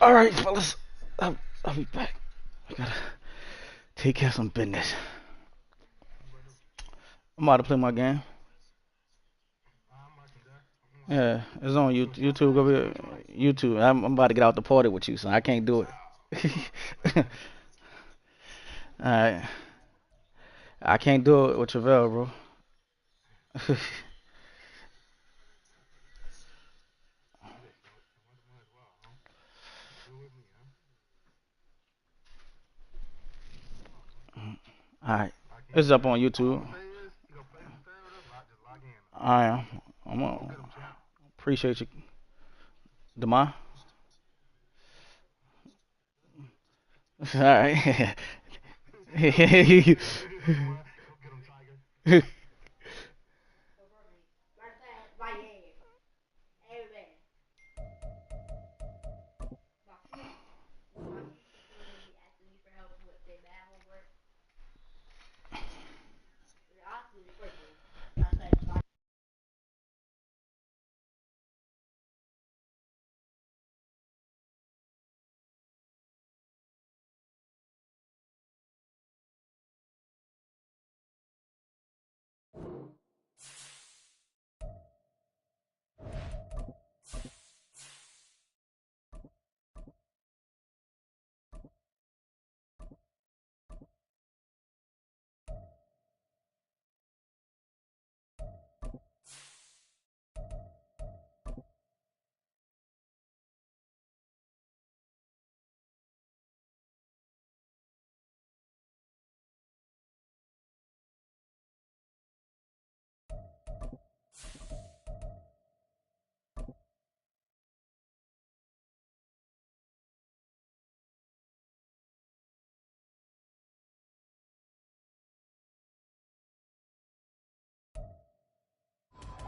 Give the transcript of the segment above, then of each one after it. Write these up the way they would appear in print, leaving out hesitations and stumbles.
All right, fellas. I'll be back. I gotta take care of some business. I'm about to play my game. Yeah, it's on YouTube. Go be YouTube. I'm about to get out the party with you, so I can't do it. All right, I can't do it with Travell, bro. All right, it's up on YouTube. I am. I'm gonna appreciate you, Demai. All right.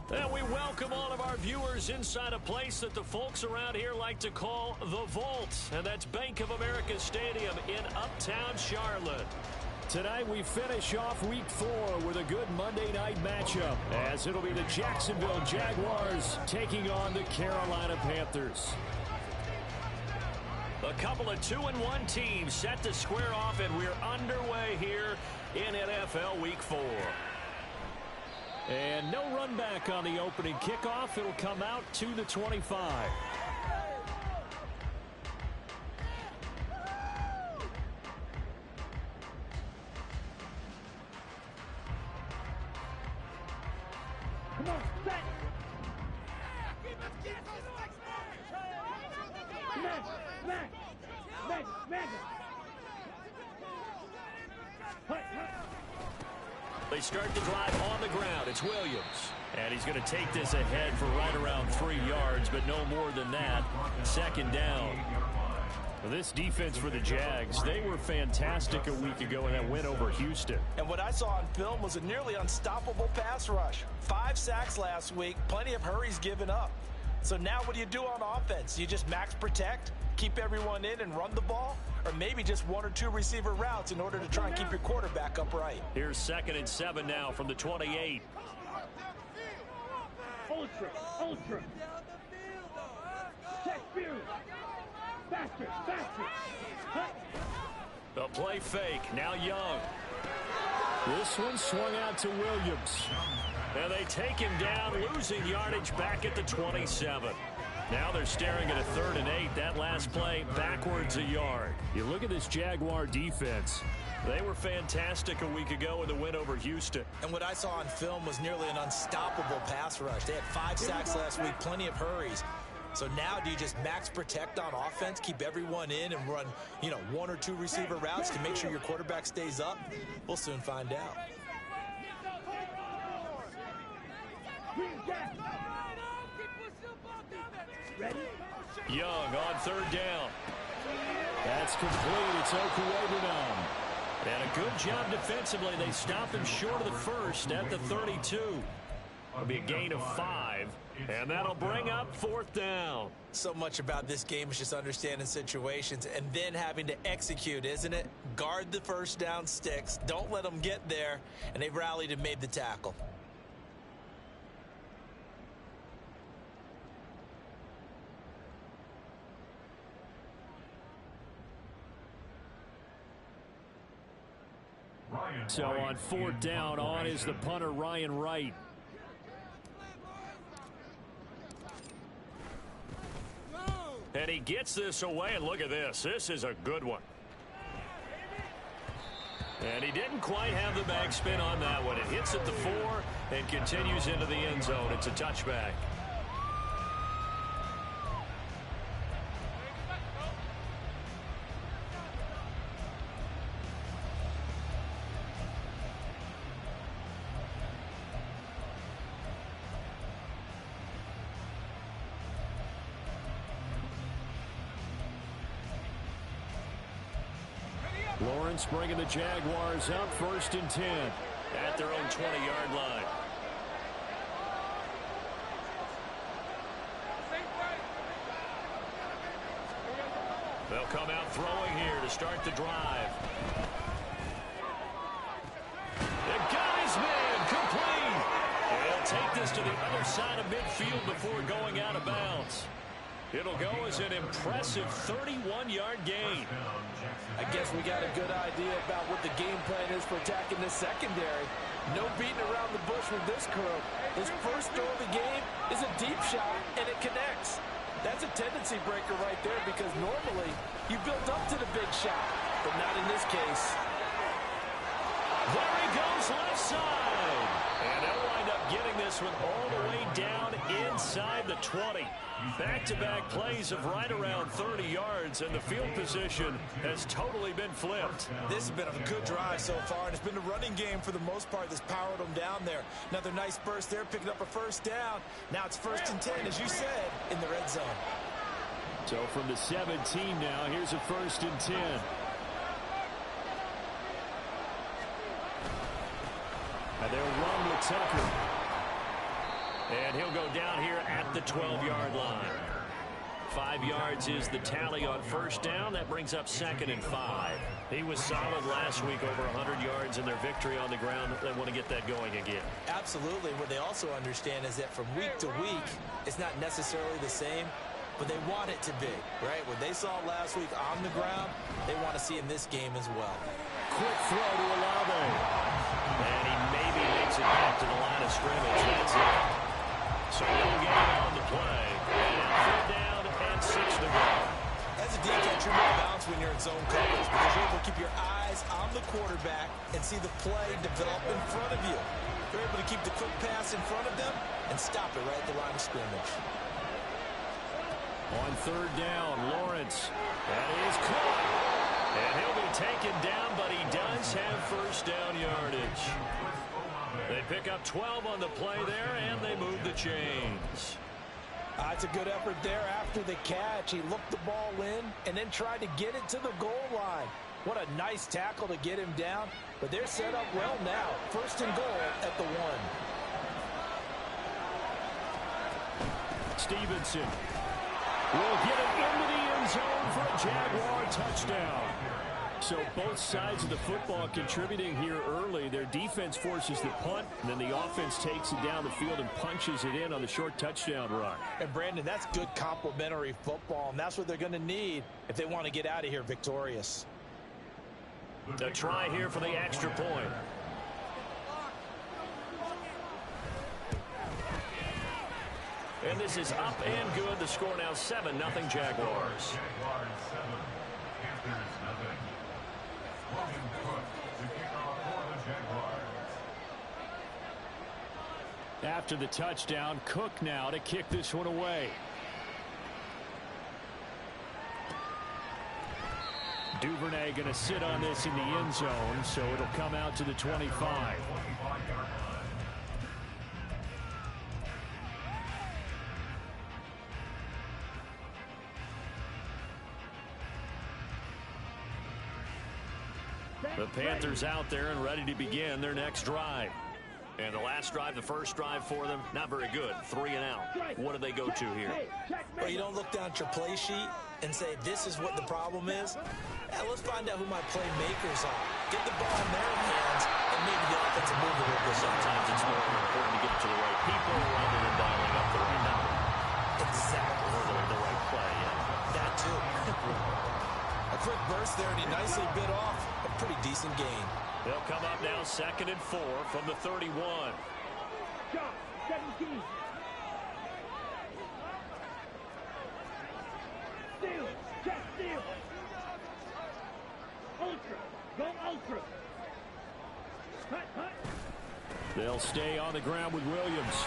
And we welcome all of our viewers inside a place that the folks around here like to call the Vault. And that's Bank of America Stadium in Uptown Charlotte. Tonight we finish off week 4 with a good Monday night matchup, as it'll be the Jacksonville Jaguars taking on the Carolina Panthers. A couple of 2-1 teams set to square off, and we're underway here in NFL week 4. And no run back on the opening kickoff. It'll come out to the 25. Come on, set. They start the drive on the ground. It's Williams. And he's going to take this ahead for right around 3 yards, but no more than that. Second down. Well, this defense for the Jags, they were fantastic a week ago in that win over Houston. And what I saw on film was a nearly unstoppable pass rush. 5 sacks last week, plenty of hurries given up. So now what do you do on offense? You just max protect, keep everyone in and run the ball? Or maybe just 1 or 2 receiver routes in order to try and keep your quarterback upright. Here's 2nd and 7 now from the 28. Ultra. Check spear. Faster. The play fake. Now Young. This one swung out to Williams. And they take him down, losing yardage back at the 27. Now they're staring at a 3rd and 8. That last play backwards a yard. You look at this Jaguar defense. They were fantastic a week ago in the win over Houston. And what I saw on film was nearly an unstoppable pass rush. They had 5 sacks last week, plenty of hurries. So now do you just max protect on offense, keep everyone in and run, 1 or 2 receiver routes to make sure your quarterback stays up? We'll soon find out. Young on 3rd down. That's complete. It's Okuwebunam. And a good job defensively. They stop him short of the first at the 32. It'll be a gain of 5. And that'll bring up 4th down. So much about this game is just understanding situations and then having to execute, isn't it? Guard the first down sticks. Don't let them get there. And they rallied and made the tackle. So on 4th down, on is the punter, Ryan Wright. And he gets this away, and look at this. This is a good one. And he didn't quite have the backspin on that one. It hits at the 4 and continues into the end zone. It's a touchback. Lawrence bringing the Jaguars up 1st and 10 at their own 20-yard line. They'll come out throwing here to start the drive. The guy's man complete. They'll take this to the other side of midfield before going out of bounds. It'll go as an impressive 31-yard gain. I guess we got a good idea about what the game plan is for attacking this secondary. No beating around the bush with this crew. His first throw of the game is a deep shot, and it connects. That's a tendency breaker right there, because normally you build up to the big shot, but not in this case. There he goes left side. And they'll wind up getting this one all the way down inside the 20. Back-to-back plays of right around 30 yards, and the field position has totally been flipped. This has been a good drive so far, and it's been the running game for the most part that's powered them down there. Another nice burst there, picking up a 1st down. Now it's 1st and 10, as you said, in the red zone. So from the 17 now, here's a 1st and 10. And they'll run with Tucker. And he'll go down here at the 12-yard line. 5 yards is the tally on 1st down. That brings up 2nd and 5. He was solid last week, over 100 yards in their victory on the ground. They want to get that going again. Absolutely. What they also understand is that from week to week, it's not necessarily the same, but they want it to be, right? What they saw last week on the ground, they want to see in this game as well. Quick throw to Olave. And he maybe makes it back to the line of scrimmage. That's it. So no gain on the play. And 3rd down and 6 to go. As a DK, you're more balanced when you're in zone coverage, because you're able to keep your eyes on the quarterback and see the play develop in front of you. You're able to keep the quick pass in front of them and stop it right at the line of scrimmage. On 3rd down, Lawrence. That is caught. And he'll be taken down, but he does have 1st down yardage. They pick up 12 on the play there, and they move the chains. It's a good effort there after the catch. He looked the ball in and then tried to get it to the goal line. What a nice tackle to get him down, but they're set up well now. 1st and goal at the 1. Stevenson will get it into the end zone for a Jaguar touchdown. So both sides of the football contributing here early. Their defense forces the punt, and then the offense takes it down the field and punches it in on the short touchdown run. And Brandon, that's good complementary football, and that's what they're going to need if they want to get out of here victorious. A try here for the extra point. And this is up and good. The score now 7-0 Jaguars. After the touchdown, Cook now to kick this one away. Duvernay going to sit on this in the end zone, so it'll come out to the 25. The Panthers out there and ready to begin their next drive. And the last drive, the first drive for them, not very good. 3 and out. What do they go to here? Well, you don't look down at your play sheet and say, this is what the problem is. Yeah, let's find out who my playmakers are. Get the ball in their hands, and maybe the offensive move a little bit. Sometimes it's more important to get it to the right people rather than dialing up the right number. Exactly. Or the right play, yeah. That too. A quick burst there, and he nicely bit off a pretty decent gain. They'll come up now 2nd and 4 from the 31. Shot, 17. Steal, check steal. Ultra, go ultra. Hut, hut. They'll stay on the ground with Williams.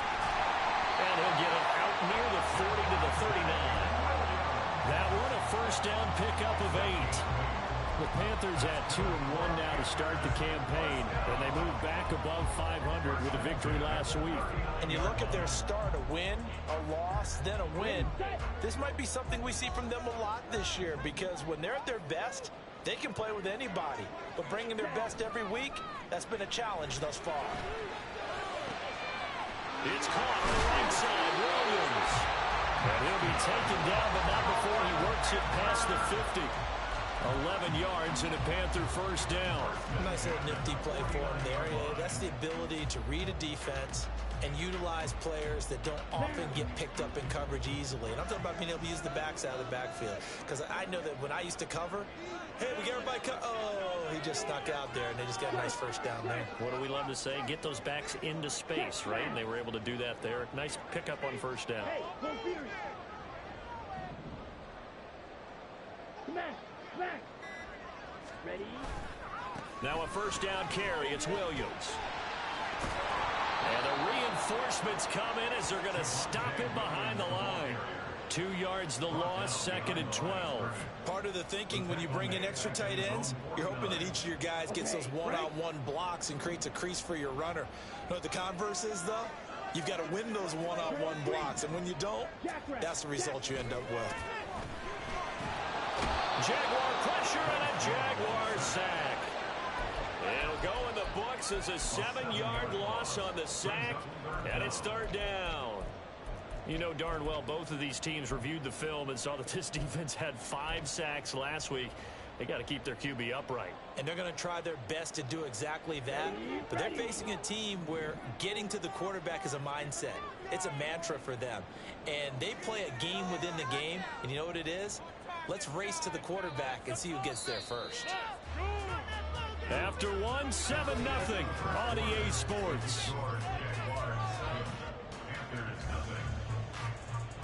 And he'll get it out near the 40 to the 39. That one a first down pickup of 8. The Panthers at 2-1 now to start the campaign, and they move back above 500 with a victory last week. And you look at their start, a win, a loss, then a win. This might be something we see from them a lot this year, because when they're at their best, they can play with anybody. But bringing their best every week, that's been a challenge thus far. It's caught on the right side, Williams. And he'll be taken down, but not before he works it past the 50. 11 yards and a Panther first down. Nice little nifty play for him there. That's the ability to read a defense and utilize players that don't often get picked up in coverage easily. And I'm talking about being able to use the backside of the backfield. Because I know that when I used to cover, hey, we get everybody oh, he just snuck out there, and they just got a nice first down there. What do we love to say? Get those backs into space, right? And they were able to do that there. Nice pickup on first down. Hey, go Fury. Smash, smash. Ready? Now a first down carry. It's Williams. And the reinforcements come in as they're going to stop him behind the line. 2 yards the loss, 2nd and 12. Part of the thinking when you bring in extra tight ends, you're hoping that each of your guys gets those one-on-one blocks and creates a crease for your runner. You know what the converse is, though? You've got to win those one-on-one blocks, and when you don't, that's the result you end up with. Jaguar pressure and a Jaguar sack. It'll go in the books as a 7-yard loss on the sack, and it's 3rd down. You know darn well both of these teams reviewed the film and saw that this defense had 5 sacks last week. They got to keep their QB upright. And they're going to try their best to do exactly that. But they're facing a team where getting to the quarterback is a mindset. It's a mantra for them. And they play a game within the game. And you know what it is? Let's race to the quarterback and see who gets there first. After 1, 7-0 on EA Sports.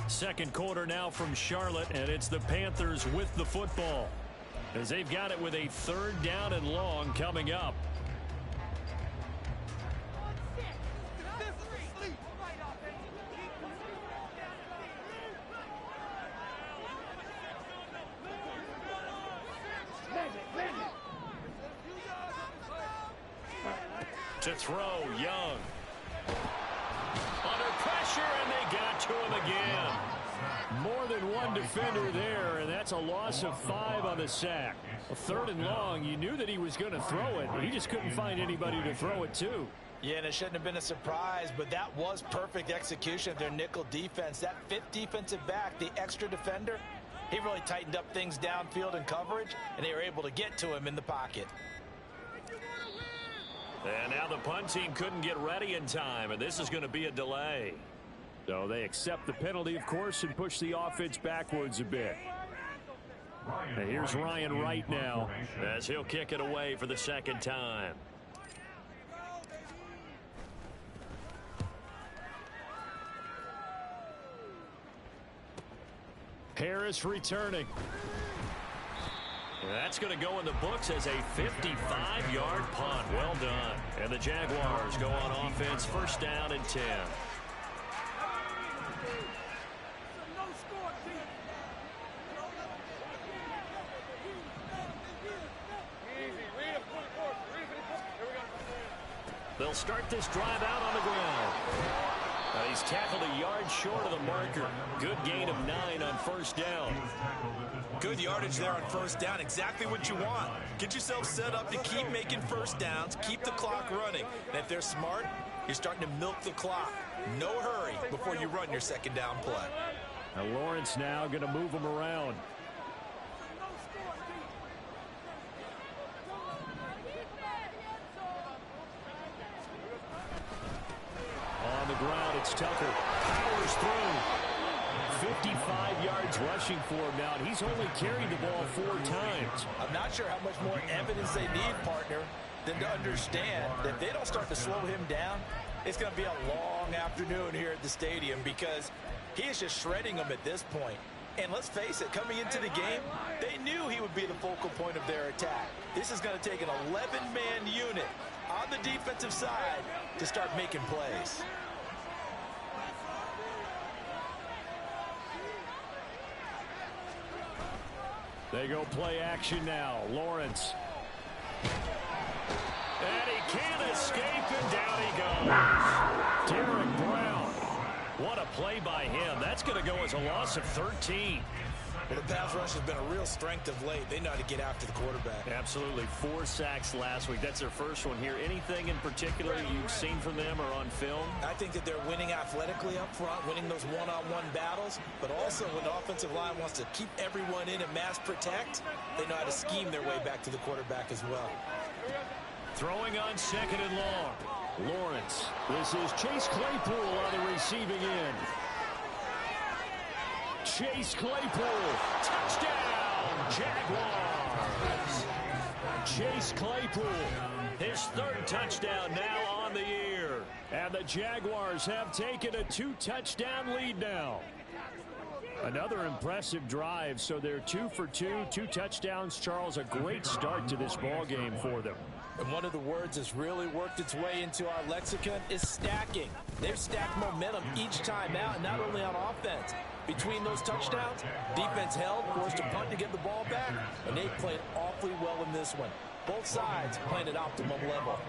Second quarter now from Charlotte, and it's the Panthers with the football, as they've got it with a 3rd down and long coming up. To throw, Young. Under pressure, and they got to him again. More than one defender there, and that's a loss of 5 on the sack. A 3rd and long, you knew that he was going to throw it. He just couldn't find anybody to throw it to. Yeah, and it shouldn't have been a surprise, but that was perfect execution of their nickel defense. That 5th defensive back, the extra defender, he really tightened up things downfield in coverage, and they were able to get to him in the pocket. And now the punt team couldn't get ready in time, and this is going to be a delay. So they accept the penalty, of course, and push the offense backwards a bit. And here's Ryan Wright now, as he'll kick it away for the 2nd time. Harris returning. That's going to go in the books as a 55-yard punt. Well done. And the Jaguars go on offense, 1st down and 10. They'll start this drive out on the ground. He's tackled a yard short of the marker. Good gain of 9 on 1st down. Good yardage there on 1st down. Exactly what you want. Get yourself set up to keep making 1st downs, keep the clock running. And if they're smart, you're starting to milk the clock. No hurry before you run your 2nd down play. Now Lawrence now going to move him around. On the ground, it's Tucker. Powers through. 55 yards rushing for him now, and he's only carried the ball 4 times. I'm not sure how much more evidence they need, partner. than to understand that if they don't start to slow him down, it's going to be a long afternoon here at the stadium because he is just shredding them at this point. And let's face it, coming into the game, they knew he would be the focal point of their attack. This is going to take an 11-man unit on the defensive side to start making plays. They go play action now. Lawrence. And he can't escape, and down he goes. Derek Brown. What a play by him. That's going to go as a loss of 13. Well, the pass rush has been a real strength of late. They know how to get after the quarterback. Absolutely. 4 sacks last week. That's their first one here. Anything in particular you've seen from them or on film? I think that they're winning athletically up front, winning those one-on-one battles, but also when the offensive line wants to keep everyone in and mass protect, they know how to scheme their way back to the quarterback as well. Throwing on 2nd and long. Lawrence. This is Chase Claypool on the receiving end. Chase Claypool. Touchdown, Jaguars. Chase Claypool. His 3rd touchdown now on the year. And the Jaguars have taken a 2-touchdown lead now. Another impressive drive, so they're 2 for 2, 2 touchdowns. Charles, a great start to this ball game for them. And one of the words that's really worked its way into our lexicon is stacking. They've stacked momentum each time out, and not only on offense. Between those touchdowns, defense held, forced a punt to get the ball back, and they played awfully well in this one. Both sides playing at optimum level.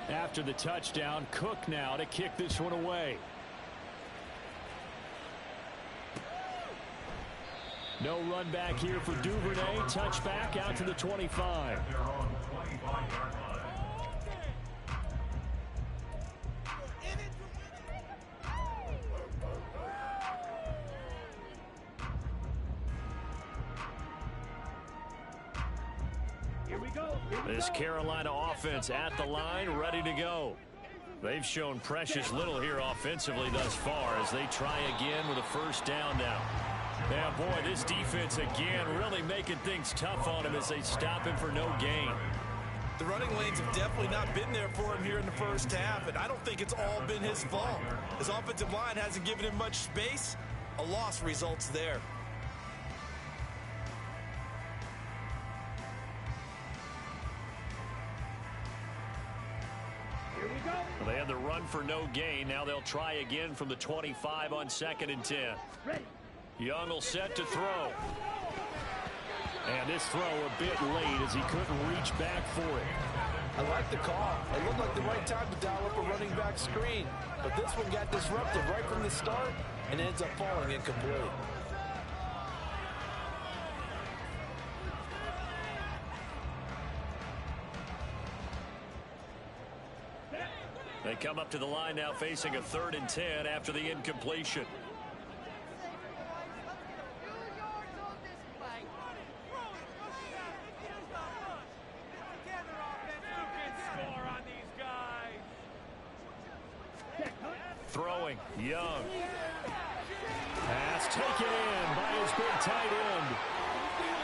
After the touchdown, Cook now to kick this one away. No run back here for Duvernay. Touchback out to the 25. Here we go. This Carolina offense at the line, ready to go. They've shown precious little here offensively thus far as they try again with a 1st down now. Yeah, boy, this defense again really making things tough on him as they stop him for no gain. The running lanes have definitely not been there for him here in the first half, and I don't think it's all been his fault. His offensive line hasn't given him much space. A loss results there. Here we go. They had the run for no gain. Now they'll try again from the 25 on 2nd and 10. Ready. Young will set to throw. And this throw a bit late as he couldn't reach back for it. I like the call. It looked like the right time to dial up a running back screen. But this one got disrupted right from the start and ends up falling incomplete. They come up to the line now facing a 3rd and 10 after the incompletion. Throwing, Young. Pass taken in by his big tight end.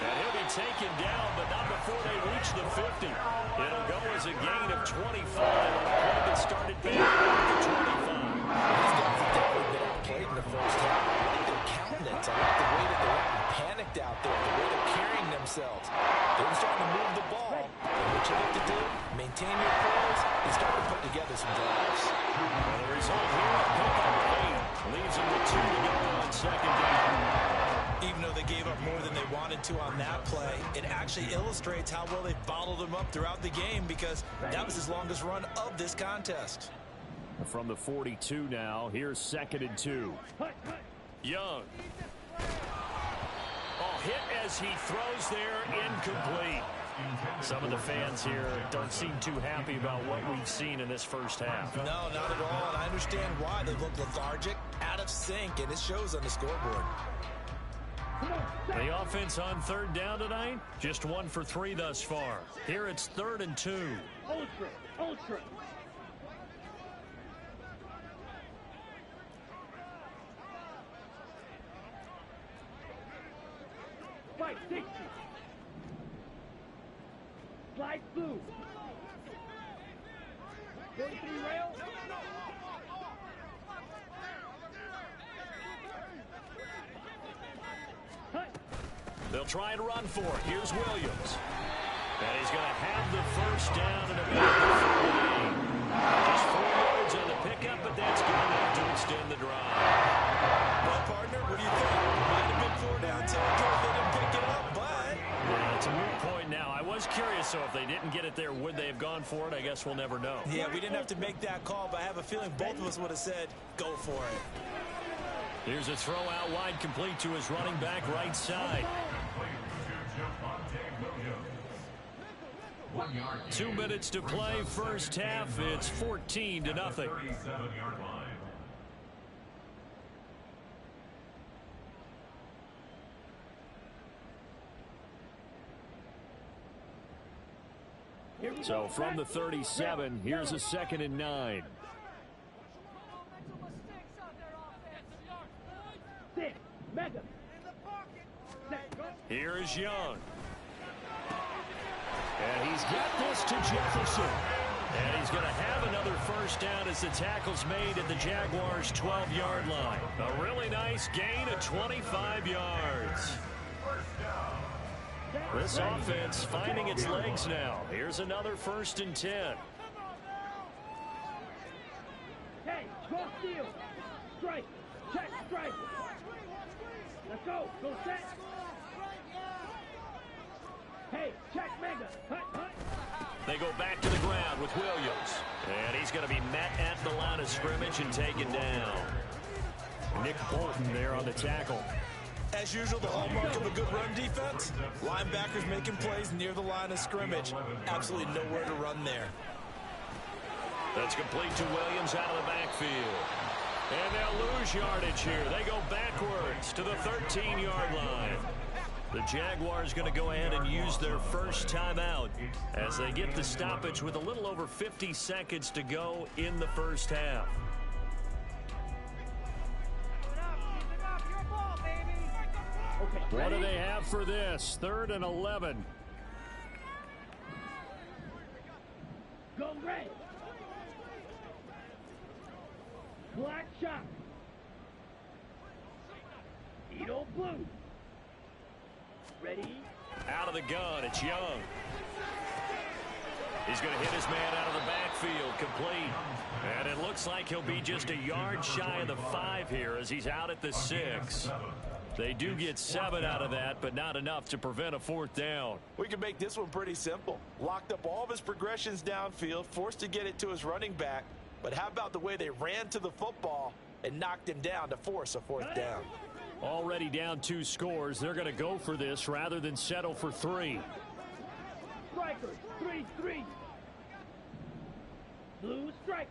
And he'll be taken down, but not before they reach the 50. It'll go as a gain of 25 on a play that started back at the 25. These guys have definitely been outplayed in the first half. I like their countenance. I like the way that they're acting panicked out there, the way they're carrying themselves. They're starting to move the ball. And what you have to do, maintain your poise and start to put together some drives. Well, the result here, a pickup late, leaves them with 2 to go on 2nd down. Even though they gave up more than they wanted to on that play, it actually illustrates how well they bottled them up throughout the game because that was his longest run of this contest. From the 42 now, here's 2nd and 2. Young. Oh, hit as he throws there, incomplete. Some of the fans here don't seem too happy about what we've seen in this first half. No, not at all, and I understand why. They look lethargic, out of sync, and it shows on the scoreboard. The offense on 3rd down tonight, just 1 for 3 thus far. Here it's 3rd and 2. Ultra. Fight, 60. Slide through. 43 rail. Hut. They'll try and run for it. Here's Williams. And he's going to have the first down and about the 48. Just 4 yards on the pickup, but that's good enough to extend the drive. Well, partner, what do you think? Might have been 4 down territory. They didn't pick it up, but... Yeah, it's a moot point now. I was curious, so if they didn't get it there, would they have gone for it? I guess we'll never know. Yeah, we didn't have to make that call, but I have a feeling both of us would have said, go for it. Here's a throw out wide, complete to his running back right side. 2 minutes to play, first half. It's 14-0. So from the 37, here's a 2nd and 9. Mega. Here is Young. And he's got this to Jefferson. And he's going to have another first down as the tackle's made at the Jaguars' 12-yard line. A really nice gain of 25 yards. This offense finding its legs now. Here's another 1st and 10. Hey, cross field. Strike. Check, strike. Let's go. Go set. Hey, check mega. Hut, hut. They go back to the ground with Williams. And he's going to be met at the line of scrimmage and taken down. Nick Bolton there on the tackle. As usual, the hallmark of a good run defense, linebackers making plays near the line of scrimmage. Absolutely nowhere to run there. That's complete to Williams out of the backfield. And they'll lose yardage here. They go backwards to the 13-yard line. The Jaguars going to go ahead and use their first timeout as they get the stoppage with a little over 50 seconds to go in the first half. What do they have for this? 3rd and 11. Go red. Black shot. Edo blue. Ready? Out of the gun, it's Young. He's going to hit his man out of the backfield, complete. And it looks like he'll be just a yard shy of the 5 here as he's out at the 6. They do get 7 out of that, but not enough to prevent a 4th down. We can make this one pretty simple. Locked up all of his progressions downfield, forced to get it to his running back. But how about the way they ran to the football and knocked him down to force a 4th down? Already down 2 scores. They're going to go for this rather than settle for 3. Strikers, 3-3. Blue strikers.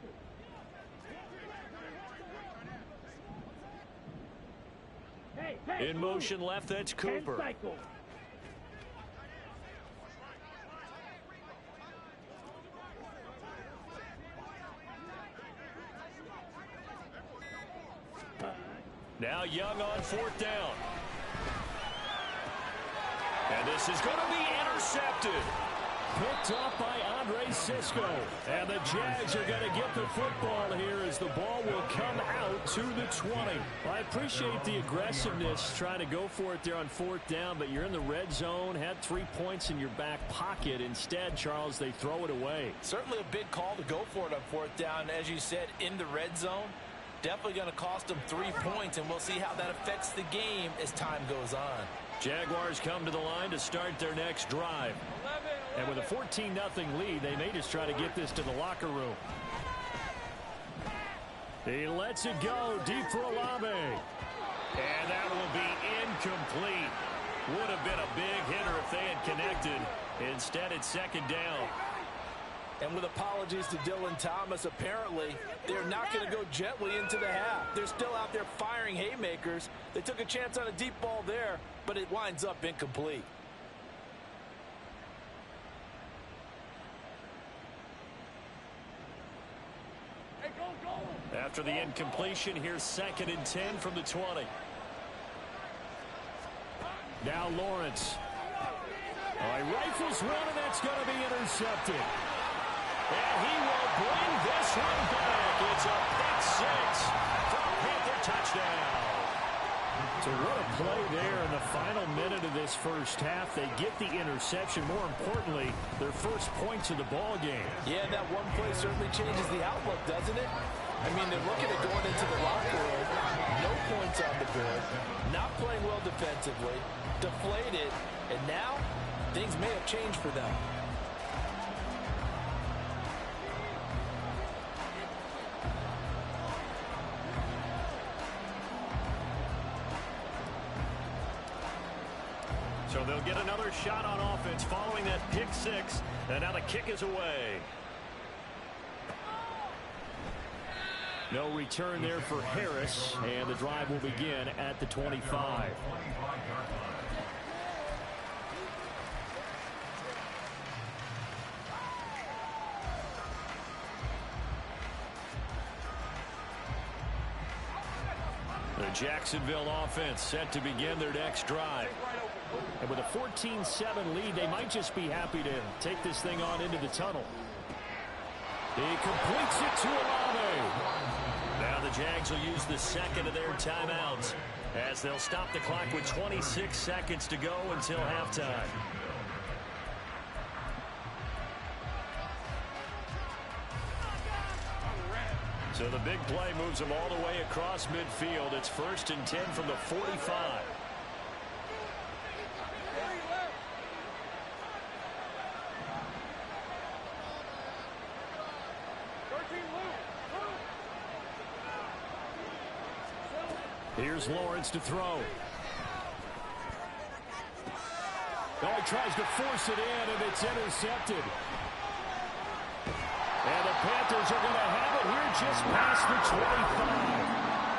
Hey, hey, in motion left, that's Cooper. Cycle. Now Young on 4th down. And this is going to be intercepted. Picked up by Andre Cisco. And the Jags are going to get the football here as the ball will come out to the 20. Well, I appreciate the aggressiveness trying to go for it there on 4th down, but you're in the red zone, had 3 points in your back pocket. Instead, Charles, they throw it away. Certainly a big call to go for it on 4th down. As you said, in the red zone. Definitely going to cost them 3 points, and we'll see how that affects the game as time goes on. Jaguars come to the line to start their next drive. And with a 14-0 lead, they may just try to get this to the locker room. He lets it go deep for Olave. And that will be incomplete. Would have been a big hitter if they had connected. Instead, it's 2nd down. And with apologies to Dylan Thomas, apparently they're not going to go gently into the half. They're still out there firing haymakers. They took a chance on a deep ball there, but it winds up incomplete. After the incompletion, here's 2nd and 10 from the 20. Now Lawrence. All right, rifles one, and that's going to be intercepted. And he will bring this one back. It's a pick six for a Panther touchdown. So what a play there in the final minute of this first half. They get the interception. More importantly, their first points of the ball game. Yeah, that one play certainly changes the outlook, doesn't it? I mean, they're looking at going into the locker room. No points on the board. Not playing well defensively. Deflated. And now, things may have changed for them. So they'll get another shot on offense following that pick six. And now the kick is away. No return there for Harris. And the drive will begin at the 25. The Jacksonville offense set to begin their next drive. And with a 14-7 lead, they might just be happy to take this thing on into the tunnel. He completes it to Olave. Now the Jags will use the second of their timeouts as they'll stop the clock with 26 seconds to go until halftime. So the big play moves them all the way across midfield. It's 1st and 10 from the 45. Here's Lawrence to throw. Oh, he tries to force it in, and it's intercepted. And the Panthers are going to have it here just past the 25.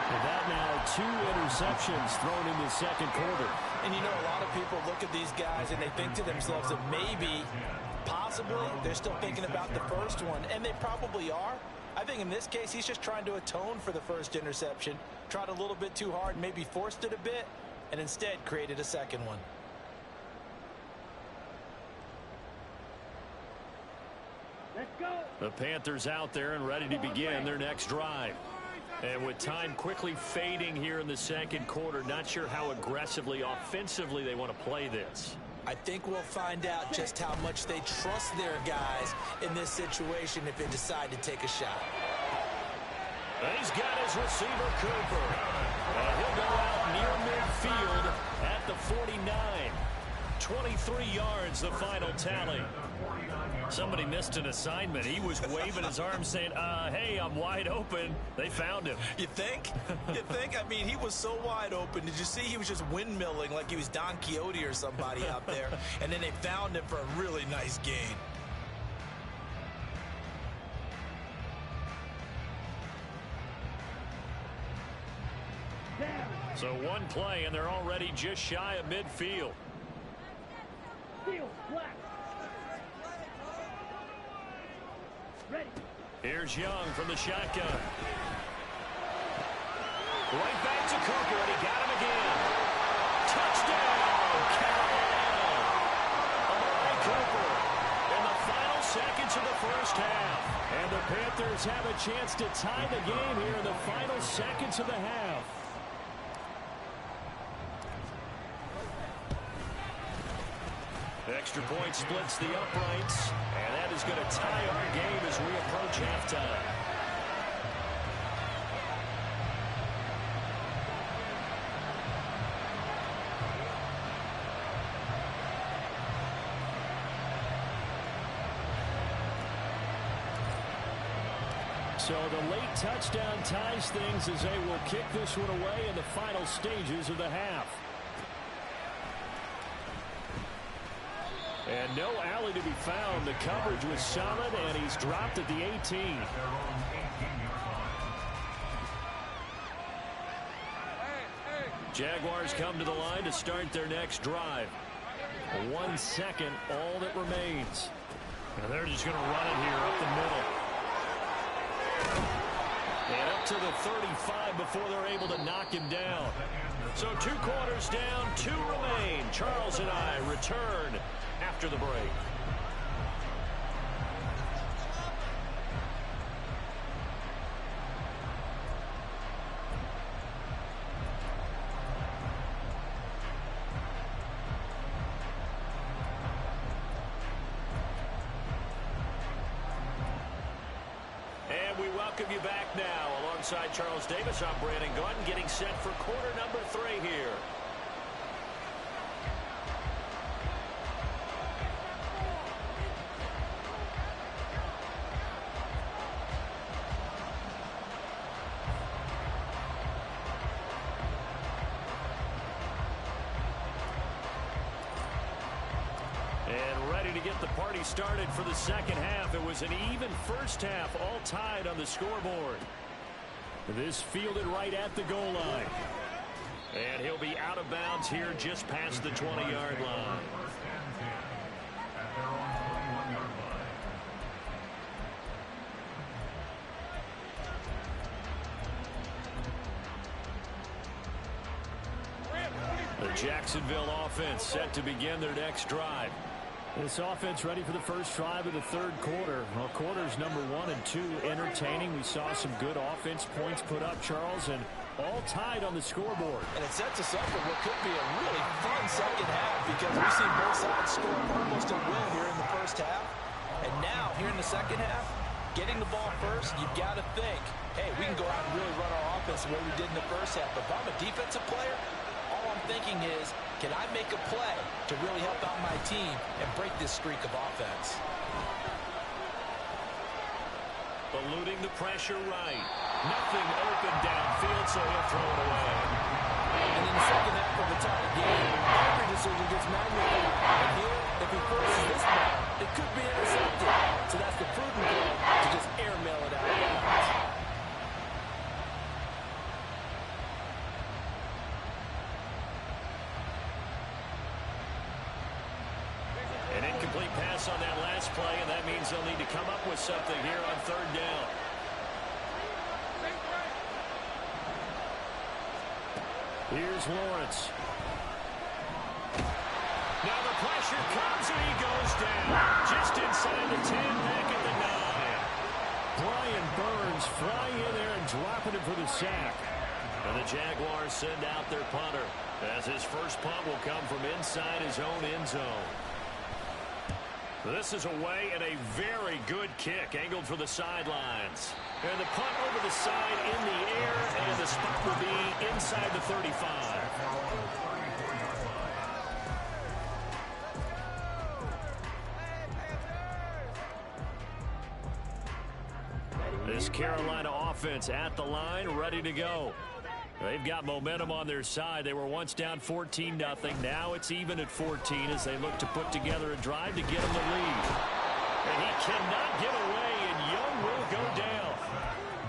And that now 2 interceptions thrown in the second quarter. And you know, a lot of people look at these guys and they think to themselves that maybe, possibly, they're still thinking about the first one. And they probably are. I think in this case, he's just trying to atone for the first interception. Tried a little bit too hard, maybe forced it a bit, and instead created a second one. Let's go. The Panthers out there and ready to begin their next drive. And with time quickly fading here in the second quarter, not sure how aggressively, offensively they want to play this. I think we'll find out just how much they trust their guys in this situation if they decide to take a shot. He's got his receiver, Cooper. And he'll go out near midfield at the 49. 23 yards, the final tally. Somebody missed an assignment. He was waving his arms saying, hey, I'm wide open. They found him. You think? You think? I mean, he was so wide open. Did you see he was just windmilling like he was Don Quixote or somebody out there? And then they found him for a really nice gain. So one play, and they're already just shy of midfield. Field, black. Ready. Here's Young from the shotgun. Right back to Cooper, and he got him again. Touchdown, Carolina. Amari Cooper in the final seconds of the first half. And the Panthers have a chance to tie the game here in the final seconds of the half. Extra point splits the uprights, and that is going to tie our game as we approach halftime. So the late touchdown ties things as they will kick this one away in the final stages of the half. And no alley to be found. The coverage was solid, and he's dropped at the 18. Jaguars come to the line to start their next drive. 1 second, all that remains. And they're just going to run it here up the middle. And up to the 35 before they're able to knock him down. So 2 quarters down, 2 remain. Charles and I return after the break. welcome you back now. Alongside Charles Davis, I'm Brandon Gunn, getting set for quarter number 3 here. And ready to get the party started for the second half. It was an even first half, all tied on the scoreboard. This fielded right at the goal line. And he'll be out of bounds here just past the 20-yard line. The Jacksonville offense set to begin their next drive. This offense ready for the first drive of the third quarter. Well, quarters number 1 and 2 entertaining. We saw some good offense points put up, Charles, and all tied on the scoreboard. And it sets us up for what could be a really fun second half because we've seen both sides score almost a win here in the first half. And now, here in the second half, getting the ball first, you've got to think, hey, we can go out and really run our offense the way we did in the first half. But if I'm a defensive player, all I'm thinking is, can I make a play to really help out my team and break this streak of offense? Eluding the pressure right. Nothing open downfield, so he'll throw it away. And in the second half of a tie game, every decision gets magnified. And here, if he forces this ball, it could be intercepted. So that's the prudent play to just airmail it out of bounds. An incomplete pass on that last play, and that means they'll need to come up with something here on third down. Here's Lawrence. Now the pressure comes, and he goes down. Just inside the 10, back at the 9. Brian Burns flying in there and dropping it for the sack. And the Jaguars send out their punter, as his first punt will come from inside his own end zone. This is away and a very good kick, angled for the sidelines. And the punt over the side in the air, and the spot will be inside the 35. This Carolina offense at the line, ready to go. They've got momentum on their side. They were once down 14-0. Now it's even at 14 as they look to put together a drive to get them the lead. And he cannot get away, and Young will go down.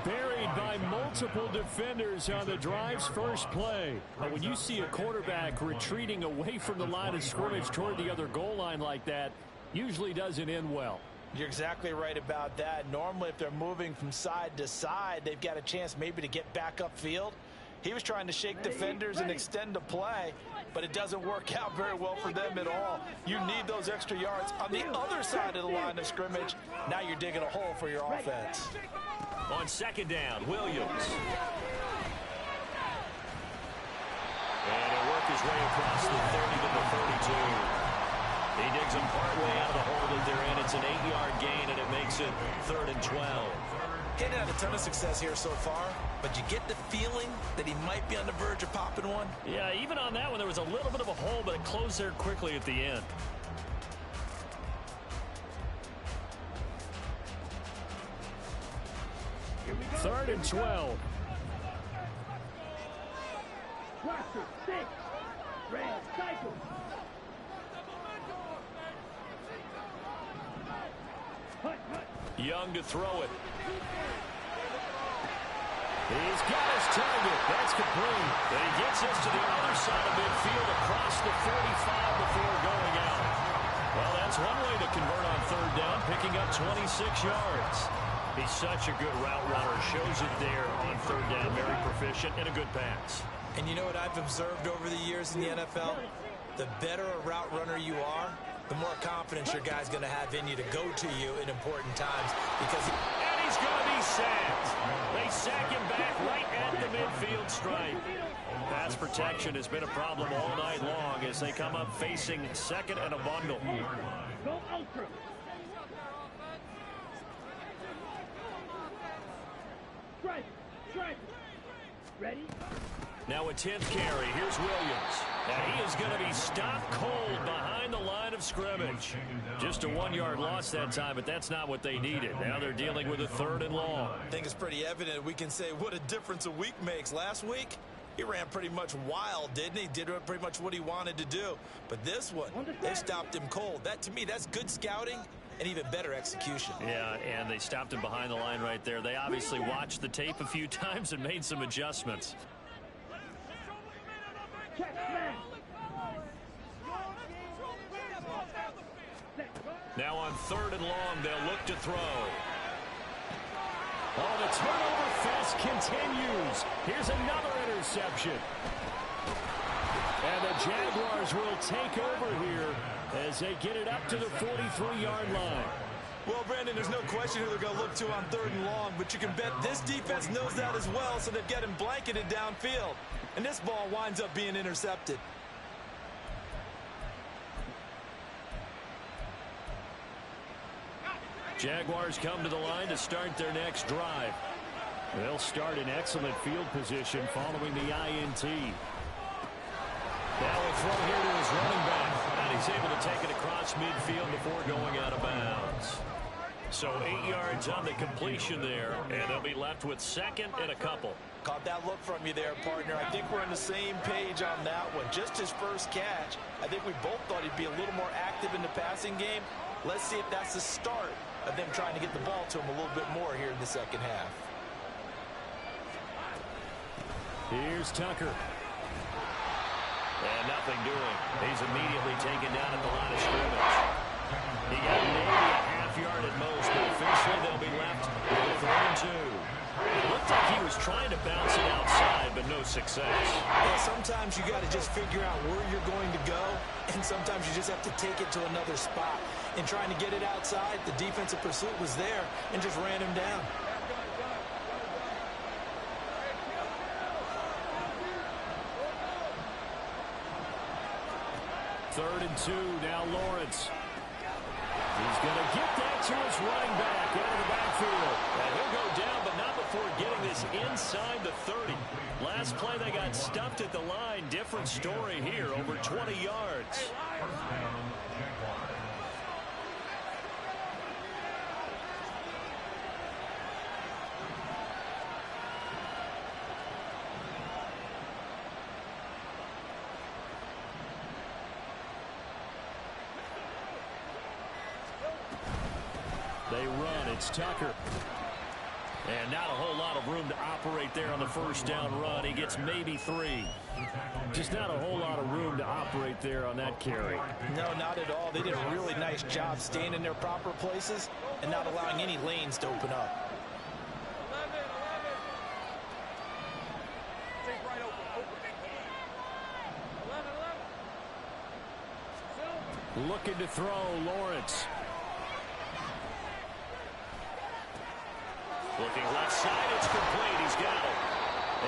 Buried by multiple defenders on the drive's first play. But when you see a quarterback retreating away from the line of scrimmage toward the other goal line like that, usually doesn't end well. You're exactly right about that. Normally, if they're moving from side to side, they've got a chance maybe to get back upfield. He was trying to shake defenders and extend the play, but it doesn't work out very well for them at all. You need those extra yards on the other side of the line of scrimmage. Now you're digging a hole for your offense. On second down, Williams. And he'll work his way across the 30 to the 32. He digs them partway out of the hole that they're in. It's an 8-yard gain, and it makes it 3rd and 12. Hadn't had a ton of success here so far, but you get the feeling that he might be on the verge of popping one. Yeah, even on that one, there was a little bit of a hole, but it closed there quickly at the end. Third and 12. Cluster, six. Red, cycle. Hut, hut. Young to throw it. He's got his target. That's complete. And he gets us to the other side of midfield across the 45 before going out. Well, that's one way to convert on third down, picking up 26 yards. He's such a good route runner. Shows it there on third down. Very proficient and a good pass. And you know what I've observed over the years in the NFL? The better a route runner you are, the more confidence your guy's going to have in you to go to you in important times. And he's going to be sacked. They sack him back right at the midfield stripe. Pass protection has been a problem all night long as they come up facing second and a bundle. Go ultra. Strike. Strike. Ready? Now a 10th carry. Here's Williams. And he is going to be stopped cold behind the line of scrimmage. Just a 1-yard loss that time, but that's not what they needed. Now they're dealing with a 3rd and long. I think it's pretty evident. We can say what a difference a week makes. Last week, he ran pretty much wild, didn't he? Did pretty much what he wanted to do. But this one, they stopped him cold. That, to me, that's good scouting and even better execution. Yeah, and they stopped him behind the line right there. They obviously watched the tape a few times and made some adjustments. Check, man. Now on 3rd and long, they'll look to throw. Oh, the turnover fest continues. Here's another interception. And the Jaguars will take over here as they get it up to the 43-yard line. Well, Brandon, there's no question who they're going to look to on 3rd and long, but you can bet this defense knows that as well, so they've got him blanketed downfield. And this ball winds up being intercepted. Jaguars come to the line to start their next drive. They'll start in excellent field position following the INT. Now a throw here to his running back, and he's able to take it across midfield before going out of bounds. So 8 yards on the completion there, and they'll be left with 2nd and a couple. Caught that look from you there, partner. I think we're on the same page on that one. Just his first catch. I think we both thought he'd be a little more active in the passing game. Let's see if that's the start of them trying to get the ball to him a little bit more here in the second half. Here's Tucker. And nothing doing. He's immediately taken down at the line of scrimmage. He got maybe a half yard at most, but officially they'll be left with 3 and 2. It looked like he was trying to bounce it outside, but no success. Yeah, sometimes you got to just figure out where you're going to go, and sometimes you just have to take it to another spot. And trying to get it outside, the defensive pursuit was there and just ran him down. Third and 2, now Lawrence. He's going to get that to his running back out of the backfield. And he'll go down, but not before getting this inside the 30. Last play, they got stuffed at the line. Different story here, over 20 yards. They run. It's Tucker. And not a whole lot of room to operate there on the first down run. He gets maybe 3. Just not a whole lot of room to operate there on that carry. No, not at all. They did a really nice job staying in their proper places and not allowing any lanes to open up. Looking to throw, Lawrence. Looking left side, it's complete. He's got it.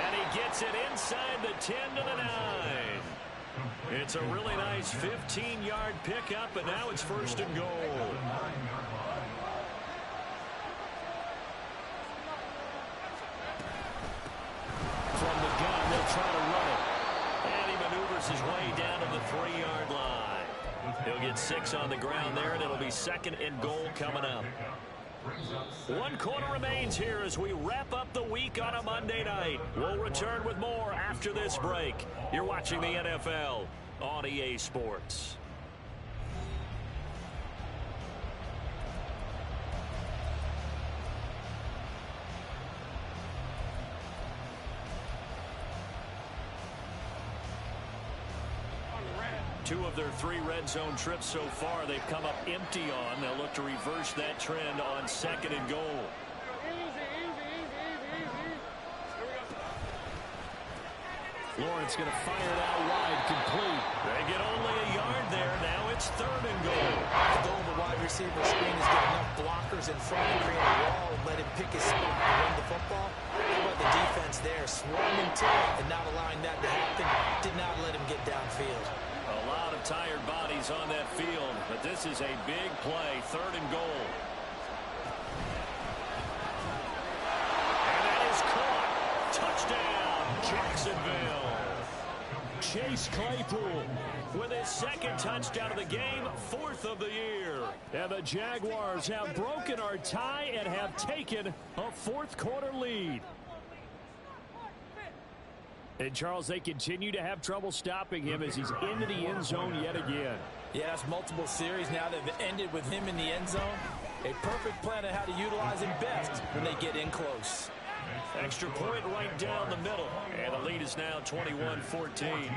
And he gets it inside the 10 to the 9. It's a really nice 15-yard pickup, and now it's 1st and goal. From the gun, they'll try to run it. And he maneuvers his way down to the 3-yard line. He'll get 6 on the ground there, and it'll be 2nd and goal coming up. 1 quarter remains here as we wrap up the week on a Monday night. We'll return with more after this break. You're watching the NFL on EA Sports. Two of their 3 red zone trips so far they've come up empty on. They'll look to reverse that trend on 2nd and goal. Lawrence going to fire it out wide, complete. They get only a yard there. Now it's 3rd and goal. The goal of the wide receiver screen is get enough blockers in front and create a wall and let him pick his spot and run the football. How about the defense there, swarming to it and not allowing that to happen? Did not let him get downfield. A lot of tired bodies on that field, but this is a big play, 3rd and goal. And that is caught. Jacksonville. Chase Claypool with his second touchdown of the game, 4th of the year. And the Jaguars have broken our tie and have taken a 4th quarter lead. And, Charles, they continue to have trouble stopping him as he's into the end zone yet again. Yeah, it's multiple series now that have ended with him in the end zone. A perfect plan of how to utilize him best when they get in close. Extra point right down the middle. And the lead is now 21-14.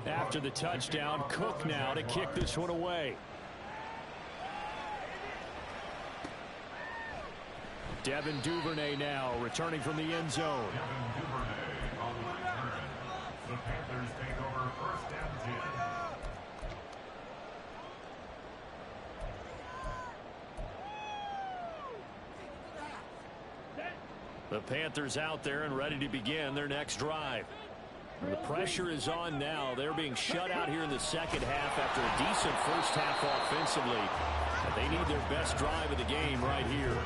After the touchdown, Cook now to kick this one away. Devin Duvernay now returning from the end zone. The Panthers take over 1st and 10. The Panthers out there and ready to begin their next drive. The pressure is on now. They're being shut out here in the second half after a decent first half offensively. But they need their best drive of the game right here.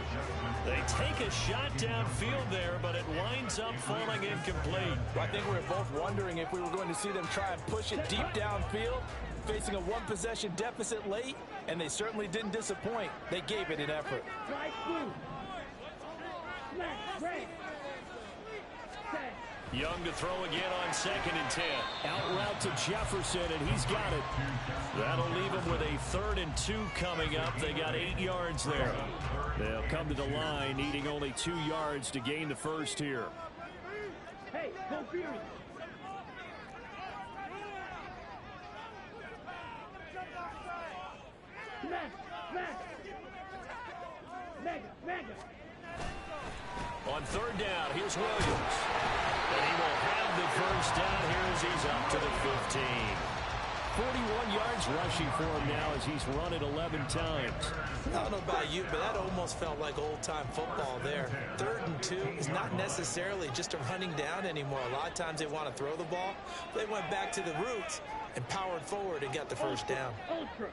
They take a shot downfield there, but it winds up falling incomplete. I think we were both wondering if we were going to see them try and push it deep downfield, facing a one-possession deficit late, and they certainly didn't disappoint. They gave it an effort. Young to throw again on 2nd and 10. Out route to Jefferson, and he's got it. That'll leave him with a 3rd and 2 coming up. They got 8 yards there. They'll come to the line, needing only 2 yards to gain the first here. Hey, go Fury. Mega. On 3rd down, here's Williams. And he will have the first down here as he's up to the 15. 41 yards rushing for him now as he's run it 11 times. I don't know about you, but that almost felt like old-time football there. 3rd and 2 is not necessarily just a running down anymore. A lot of times they want to throw the ball. They went back to the roots and powered forward and got the first down. Ultra.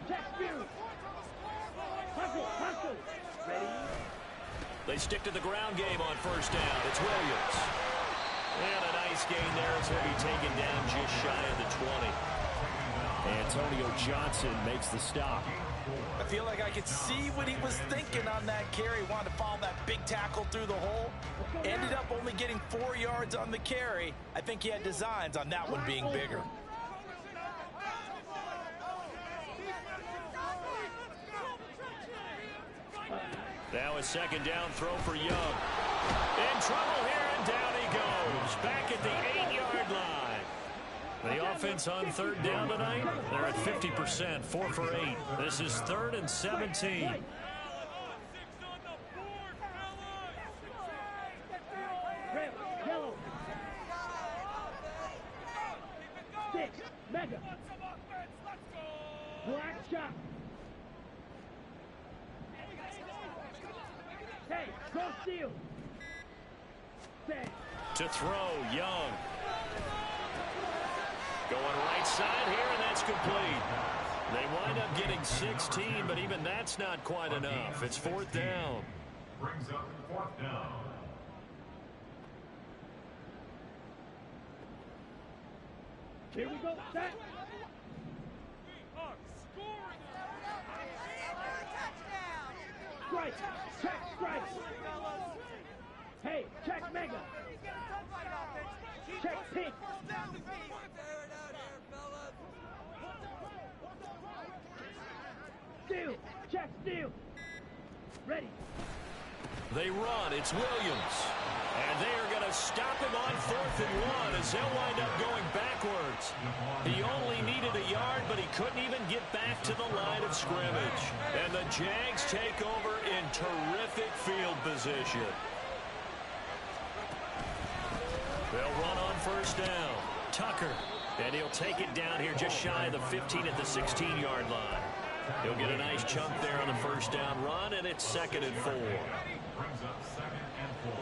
Check Fury. Hustle. Ready? They stick to the ground game on 1st down. It's Williams. And a nice gain there as he'll be taken down just shy of the 20. Antonio Johnson makes the stop. I feel like I could see what he was thinking on that carry. Wanted to follow that big tackle through the hole. Ended up only getting 4 yards on the carry. I think he had designs on that one being bigger. Now a 2nd down throw for Young. In trouble here, and down he goes. Back at the 8-yard line. The offense on 3rd down tonight, they're at 50%, 4 for 8. This is 3rd and 17. Yellow. 6. Mega. Black shot. Hey, go steal. To throw, Young. Going right side here, and that's complete. They wind up getting 16, but even that's not quite enough. It's 4th down. Brings up 4th down. Here we go. Set. Strike. Check strike. Hey, check Mega. Check pink. Steal. Check steal. Ready. They run. It's Williams. And they are going to stop him on 4th and 1 as they'll wind up going backwards. He only needed a yard, but he couldn't even get back to the line of scrimmage. And the Jags take over in terrific field position. They'll run on 1st down. Tucker. And he'll take it down here just shy of the 15 at the 16-yard line. He'll get a nice chunk there on the 1st down run, and it's 2nd and 4. Brings up 2nd and 4.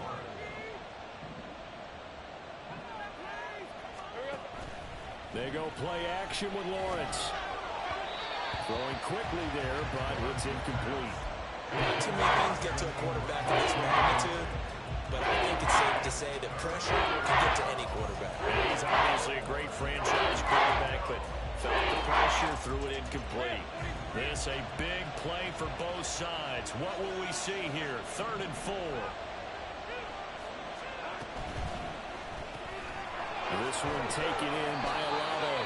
They go play action with Lawrence. Throwing quickly there, but it's incomplete. Too many things get to a quarterback of this magnitude. but I think it's safe to say that pressure can get to any quarterback. And he's obviously a great franchise quarterback, but felt the pressure, threw it incomplete. This a big play for both sides. What will we see here? 3rd and 4. This one taken in by Alavo.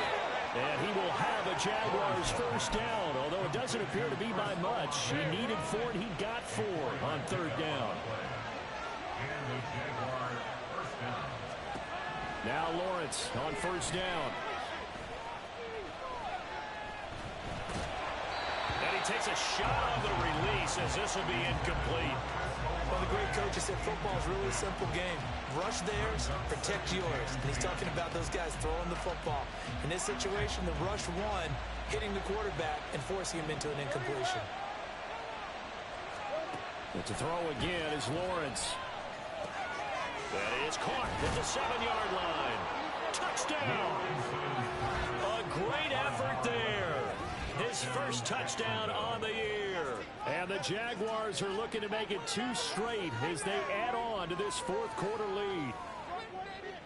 And he will have a Jaguars first down, although it doesn't appear to be by much. He needed 4, and he got 4 on 3rd down. Now Lawrence on 1st down. And he takes a shot on the release as this will be incomplete. Well, the great coach has said football is really a simple game. Rush theirs, protect yours. And he's talking about those guys throwing the football. In this situation, the rush one, hitting the quarterback and forcing him into an incompletion. But to throw again is Lawrence. That is caught at the 7-yard line. Touchdown! A great effort there. His first touchdown on the year. And the Jaguars are looking to make it 2 straight as they add on to this 4th quarter lead.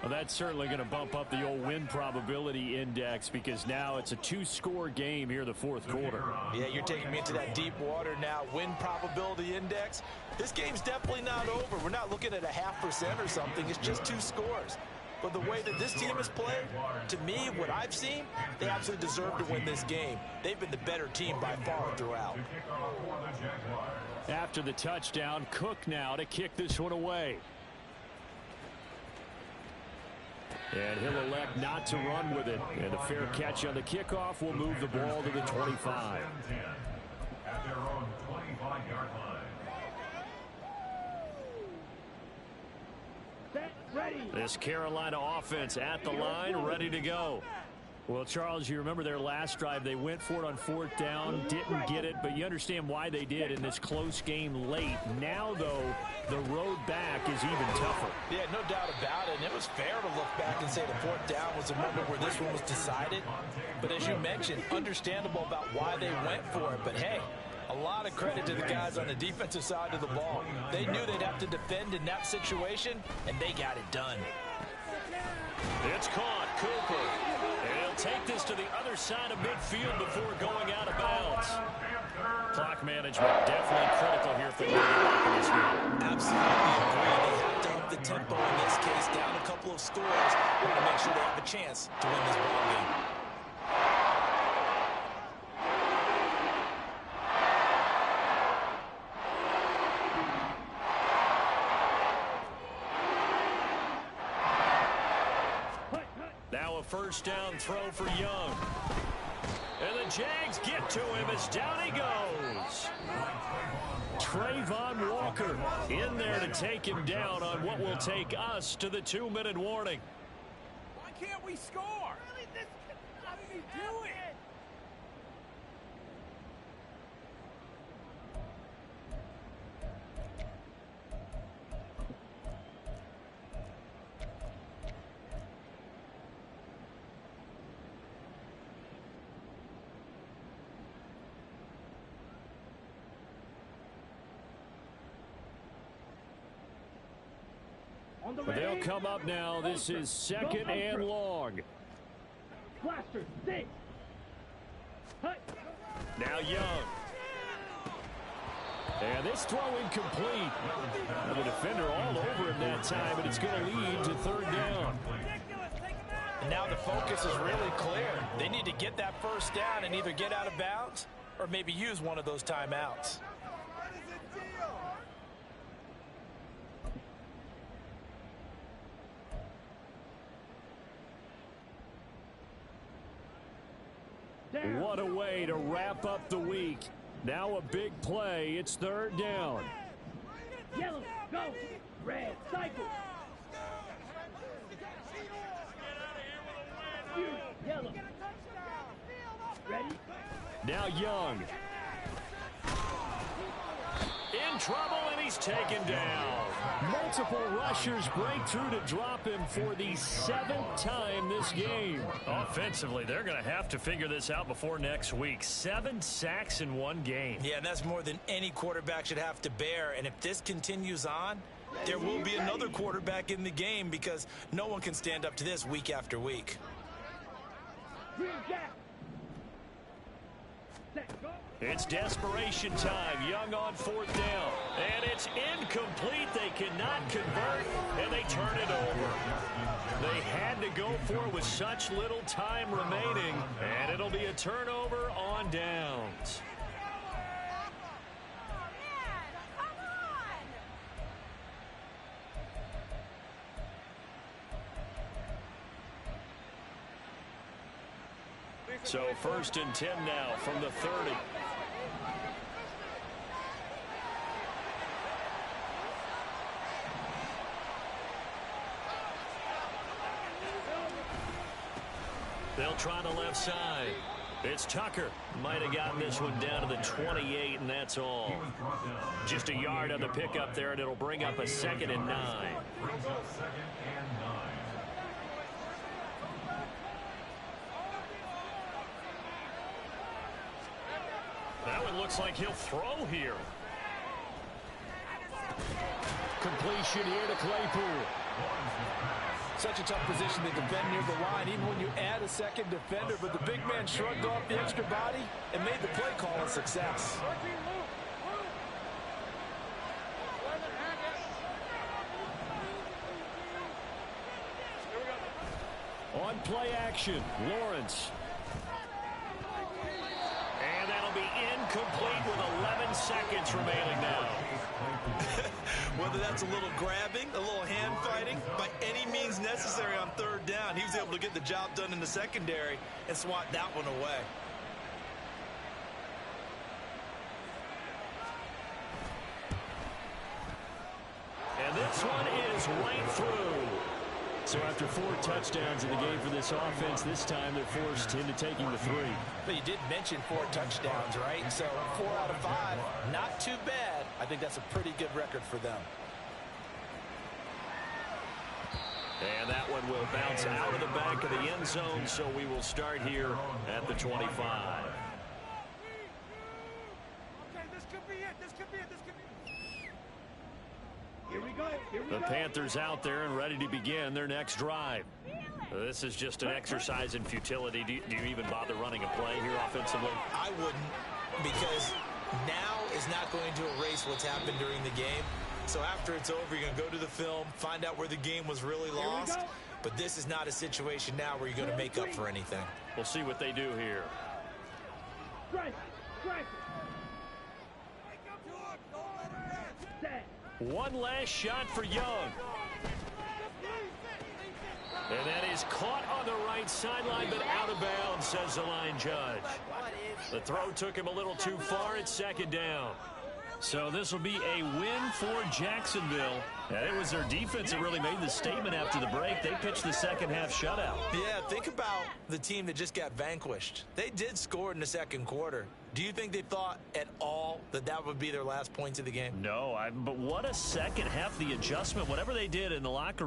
Well, that's certainly going to bump up the old win probability index because now it's a 2-score game here in the 4th quarter. Yeah, you're taking me into that deep water now. Win probability index. This game's definitely not over. We're not looking at a 0.5% or something. It's just 2 scores. But the way that this team has played, to me, what I've seen, they absolutely deserve to win this game. They've been the better team by far throughout. After the touchdown, Cook now to kick this one away. And he'll elect not to run with it. And a fair catch on the kickoff will move the ball to the 25. At their own 25-yard line. This Carolina offense at the line, ready to go. Well, Charles, you remember their last drive. They went for it on 4th down, didn't get it, but you understand why they did in this close game late. Now, though, the road back is even tougher. Yeah, no doubt about it. And it was fair to look back and say the 4th down was the moment where this one was decided. But as you mentioned, understandable about why they went for it. But, hey, a lot of credit to the guys on the defensive side of the ball. They knew they'd have to defend in that situation, and they got it done. It's caught. Cooper. And he'll take this to the other side of midfield before going out of bounds. Clock management definitely critical here for the back in this game. Absolutely agree. They have to up the tempo in this case, down a couple of scores, want to make sure they have a chance to win this ball game. Now a first down throw for Young. And the Jags get to him as down he goes. Trayvon Walker in there to take him down on what will take us to the 2-minute warning. Why can't we score? Really? How did he do it? But they'll come up now. This is 2nd and long. Blaster, 6. Now Young. And this throw incomplete. The defender all over him that time, and it's going to lead to 3rd down. And now the focus is really clear. They need to get that first down and either get out of bounds or maybe use one of those timeouts. What a way to wrap up the week. Now a big play. It's 3rd down. Yellow, go. Red, cycle. Yellow. Ready? Now Young. In trouble, and he's taken down. Multiple rushers break through to drop him for the 7th time this game. Offensively, they're going to have to figure this out before next week. 7 sacks in one game. Yeah, and that's more than any quarterback should have to bear. And if this continues on, There will be another quarterback in the game because no one can stand up to this week after week. It's desperation time. Young on 4th down. And it's incomplete. They cannot convert, and they turn it over. They had to go for it with such little time remaining, and it'll be a turnover on downs. So 1st and 10 now from the 30. They'll try the left side. It's Tucker. Might have gotten this one down to the 28, and that's all. Just a yard on the pickup there, and it'll bring up a 2nd and 9. Brings up 2nd and 9. That one looks like he'll throw here. Completion here to Claypool. Such a tough position to defend near the line, even when you add a second defender. But the big man shrugged off the extra body and made the play call a success. On play action, Lawrence. And that'll be incomplete with 11 seconds remaining now. Whether that's a little grabbing, a little hand fighting, by any means necessary on 3rd down, he was able to get the job done in the secondary and swat that one away. And this one is right through. So after 4 touchdowns in the game for this offense, this time they're forced into taking the 3. But you did mention 4 touchdowns, right? So 4 out of 5, not too bad. I think that's a pretty good record for them. And that one will bounce out of the back of the end zone, so we will start here at the 25. Okay, this could be it. This could be it. This could be it. Here we go. Here we The go. Panthers out there and ready to begin their next drive. This is just an exercise in futility. Do you even bother running a play here offensively? I wouldn't, because now is not going to erase what's happened during the game. So after it's over, you're going to go to the film, find out where the game was really lost. But this is not a situation now where you're going to make up for anything. We'll see what they do here. Strike. Strike. Set. One last shot for Young. And that is caught on the right sideline, but out of bounds, says the line judge. The throw took him a little too far. It's 2nd down. So this will be a win for Jacksonville. And it was their defense that really made the statement after the break. They pitched the second half shutout. Yeah, think about the team that just got vanquished. They did score in the second quarter. Do you think they thought at all that that would be their last points of the game? No, but what a second half, the adjustment, whatever they did in the locker room.